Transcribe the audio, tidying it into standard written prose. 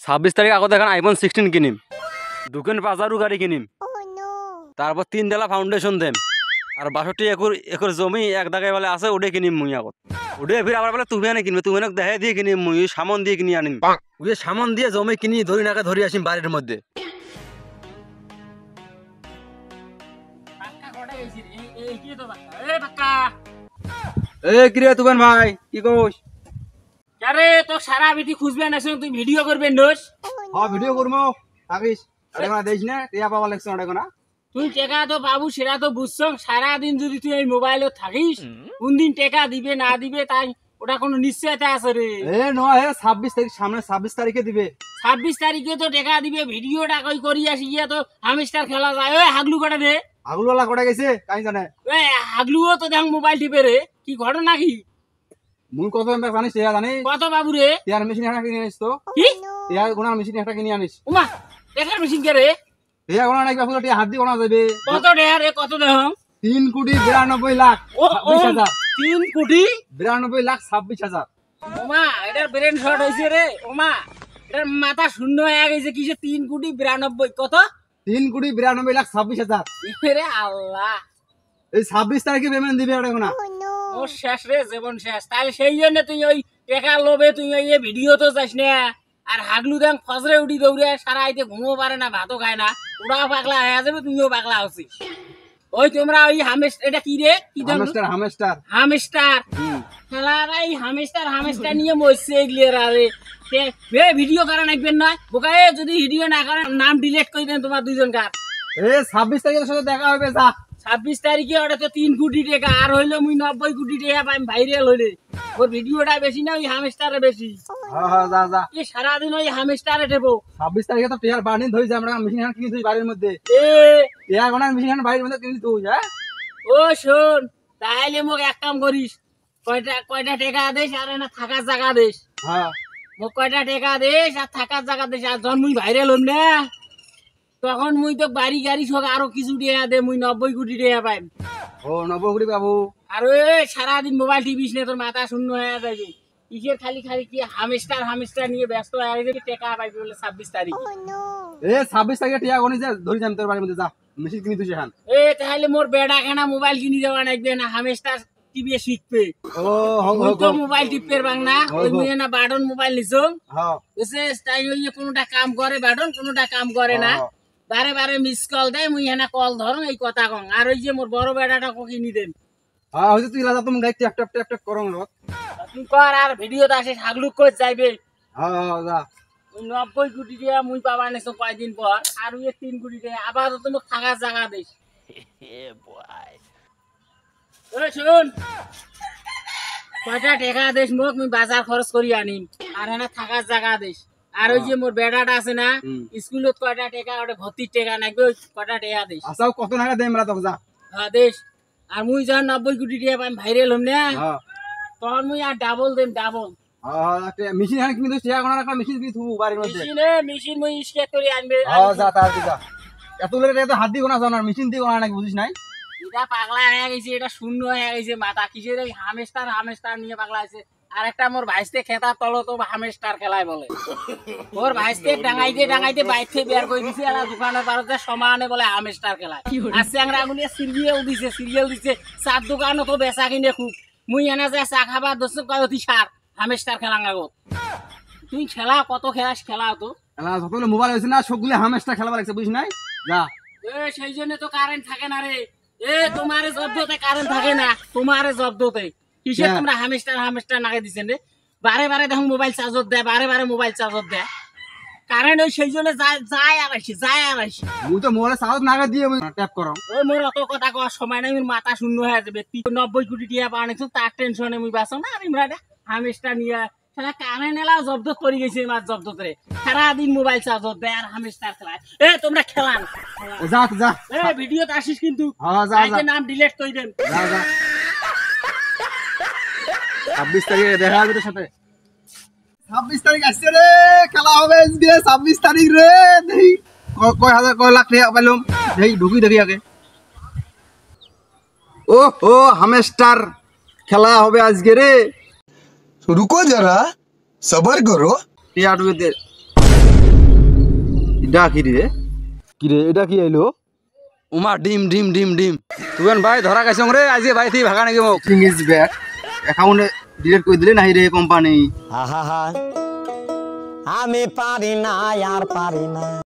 26 তারিখ আগত এখন আইফোন 16 কিনিম, দুকেন বাজারও গাড়ি কিনিম, তারপর 3 ডালা ফাউন্ডেশন দেম, আর 62 একর জমি এক দাগায় বলে আছে ওটা কিনিম মুই আগত। ওটা ফির আবার বলে তুমি এনে কিনবে, তুমি এনে দেখাই দিয়ে কিনিম মুই সামন দিয়ে কিনি আনিম। ওই সামন দিয়ে জমি কিনি ধরি নাকে ধরি আসিম বাড়ির মধ্যে। কিরে তুবেন ভাই কি কইস? আরে তো সারা বিটি খুঁজবে না তুই ভিডিও করবে নোস? হ্যাঁ ভিডিও করবো থাকিস, আরে কোনা দেইস না টিয়া পাওয়া লাগছ না কোনা। তুই টাকা তো বাবু সেটা তো বুঝছ, সারা দিন যদি তুই এই মোবাইলে থাকিস কোন দিন টাকা দিবে না দিবে তাই ওটা কোনো নিশ্চয়তা আছে রে? এ নয় 26 তারিখ সামনে 26 তারিখে দিবে। 26 তারিখে তো টাকা দিবে, ভিডিওটা কই করি আসি গিয়া তো হামস্টার খেলা যায়। ওই হাগলু কটা দে, আগুলওয়ালা কটা গেছে কাই জানে। ওই হাগলুও তো দেখ মোবাইল টিপে রে, কি ঘটনা কি? মুই কত এমবে জানিস টিয়া জানিস? কত বাবু রে? টিয়ার মেশিন একটা কিনে আনিস তো। কি টিয়া গোনার মেশিন একটা কিনে আনিস। ওমা টাকার মেশিন কে রে? টিয়া গোনা নাকি বাপু টিয়া হাত দিয়ে গোনা যাবে। কত টাকা রে? কত দেহ? 3,92,00,000 26,000। 3 কোটি 92,26,000। ওমা এটার ব্রেন শর্ট হইছে রে। ওমা এটার মাথা শূন্য হয়ে গেছে। কিসে 3,92,00,000 কত? 3,92,26,000। রে আল্লাহ, এই 26 তারিখে পেমেন্ট দিবে এটা গোনা। ও শেষ রে, জীবন শেষ। তাহলে সেই জন্য তুই ওই টাকা লোভে তুই ওই ভিডিও তো যাস না। আর হাগলু দেখ ফজরে উঠি দৌড়ে সারা আইতে ঘুমো পারে না, ভাতও খায় না। ওরাও পাগলা হয়ে যাবে, তুমিও পাগলা হচ্ছিস। ওই তোমরা ওই এটা কি রে? কি হামস্টার খেলার এই হামস্টার নিয়ে মরছে এগুলির। আরে ভিডিও করা নাকবেন নয় বোকায়, যদি ভিডিও না করেন নাম ডিলিট করে দেন তোমার দুইজন কার। 26 তারিখের সাথে দেখা হবে যা। 26 তারিখে ওটা তো 3 কোটি টাকা, আর হইলো মুই 90 কোটি টাকা পাইম ভাইরাল হইলে। ওর ভিডিওটা বেশি না, ওই হামস্টারে বেশি। হ্যাঁ যা যা। এই সারাদিন ওই হামস্টারে টেপো। 26 তারিখে তো টিয়ার বাড়ি ধরে যা, আমরা মেশিন হ্যান্ড কিনে তুই বাড়ির মধ্যে। টিয়া গোনার মেশিন হ্যান্ড বাড়ির মধ্যে কিনে তুই। হ্যাঁ ও শোন, তাহলে মোক এক কাম করিস, কয়টা টাকা দেশ আর না থাকার জায়গা দেশ। হ্যাঁ মোক কয়টা টাকা দেশ আর থাকার জায়গা দেশ। আর যখন মুই ভাইরাল হম না তখন মুই তো বাড়ি গাড়ি সব আরো কিছু টাকা দে, মুই 90 কোটি টাকা পাইম। ও 90 কোটি বাবু। আর সারাদিন মোবাইল টিভিস না, তোর মাথা শূন্য হয়ে যাবে। কিসের খালি কি হামস্টার নিয়ে ব্যস্ত হয়ে গেছে। টাকা পাইবে বলে 26 তারিখ। 26 তারিখে টিয়া গনি যা ধরে যাম তোর বাড়ির মধ্যে যা, মেশিন কিনে তুই সেখান। তাহলে মোর বেড়া খানা মোবাইল কিনে দেওয়া লাগবে না, হামস্টার টিভি শিখবে। ও মুই তো মোবাইল টিপের বাং না, ওই মুই না বাটন মোবাইল নিছো। হ্যাঁ তাই ওই কোনোটা কাম করে বাটন, কোনোটা কাম করে না। বারে বারে মিস কল দেয়, মুই এনা কল ধরো এই কথা কং। আর ওই যে মোর বড় বেড়াটা কিনি দেন। হ্যাঁ হইছে তুই লাজা তুমি গাই ট্যাপ করং রত। তুই কর আর ভিডিওতে আসে হাগলুক কই যাইবে। হ্যাঁ যা। 90 কোটি টাকা মুই পাবা নেছো কয়দিন পর, আর ওই 3 কোটি টাকা আবার তো মোক থাকার জায়গা দেশ। ওই শুন, কয়টা টাকা দেশ মোক, মুই বাজার খরচ করি আনিম। আর এনা থাকার জায়গা দেশ। আর ওই যে মোর বেড়াটা আছে না, স্কুলত কয়টা টাকা ওটা ভর্তির টাকা নাকবে, ওই কয়টা টাকা দেশ। আচ্ছা কত টাকা দেম আমরা তোকে যা। হ্যাঁ দেশ। আর মুই যখন 90 কোটি টাকা পাইম ভাইরাল হম না, তখন মুই আর ডাবল দেম, ডাবল। মেশিন হ্যান্ড কিনে টিয়া গোনার একটা মেশিন কিনে তুই বাড়ির মধ্যে। মেশিন মুই স্কেচ করে আনবে। হ্যাঁ যা তার যা। এত লোকে তো হাত দিয়ে গোনা জানার মেশিন দিয়ে গোনা নাকি বুঝিস নাই? এটা পাগলা হয়ে গেছে, এটা শূন্য হয়ে গেছে মাথা। কিসের এই হামস্টার নিয়ে পাগলা আছে। আর একটা মোর ভাইস্তে খেতার তলো তো হামস্টার খেলায় বলে। ওর ভাইস্তে ডাঙাইতে বাইক থেকে বের করে দিছে, আর দোকানের পারতে সমানে বলে হামস্টার খেলায়। আর চ্যাংরা গুলিয়ে সিরিয়াল দিছে। চার দোকানও তো বেচা কিনে খুব। মুই এনে যে চা খাবার দোষ কয়তি সার হামস্টার খেলাং আগত। তুই খেলা কত খেলা তো যতগুলো মোবাইল হয়েছে না সবগুলো হামস্টার খেলা লাগছে বুঝিস নাই? যা। সেই জন্য তো কারেন্ট থাকে না রে। তোমারে জব্দতে কারেন্ট থাকে না, তোমারে জব্দতে। কিসে তোমরা হামস্টার নাগে দিছেন রে? বারে বারে দেখুন মোবাইল চার্জত দেয়, বারে মোবাইল চার্জত দেয়। কারেন্ট ওই সেই জন্য যায় আর আসি। মুই তো মোবাইল চার্জ নাগে দিয়ে ট্যাপ করো। ওই মোর অত কথা কওয়ার সময় নাই, মোর মাথা শূন্য হয়ে যাবে। 90 কোটি টাকা পাওয়া তার টেনশনে মুই বাঁচো না। আর ইমরা হামস্টার নিয়ে সারা কারেন্ট এলাও জব্দত করে গেছে। মাছ জব্দত রে সারাদিন মোবাইল চার্জত দেয় আর হামস্টার খেলায়। তোমরা খেলান যা। ভিডিওতে আসিস কিন্তু নাম ডিলিট করে দেন। 26 তারিখে দেখা হবে তোর সাথে। 26 তারিখ আসছে রে, খেলা হবে আজকে 26 তারিখ রে। দেখি কয় লাখ টাকা পাইলাম। দেখি আগে। ও হামস্টার খেলা হবে আজকে রে। रुको जरा सबर करो। টিয়া এটা কি রে? কি রে এটা কি আইলো? উমা ডিম ডিম ডিম ডিম তুই ভাই ধরা গেছ রে আজকে ভাই তুই ভাগা নাকি মোক থিং ইজ ব্যাক। অ্যাকাউন্টে ডিলিট করে দিলে নাই রে কোম্পানি। আহা আমি পারি না আর পারি না।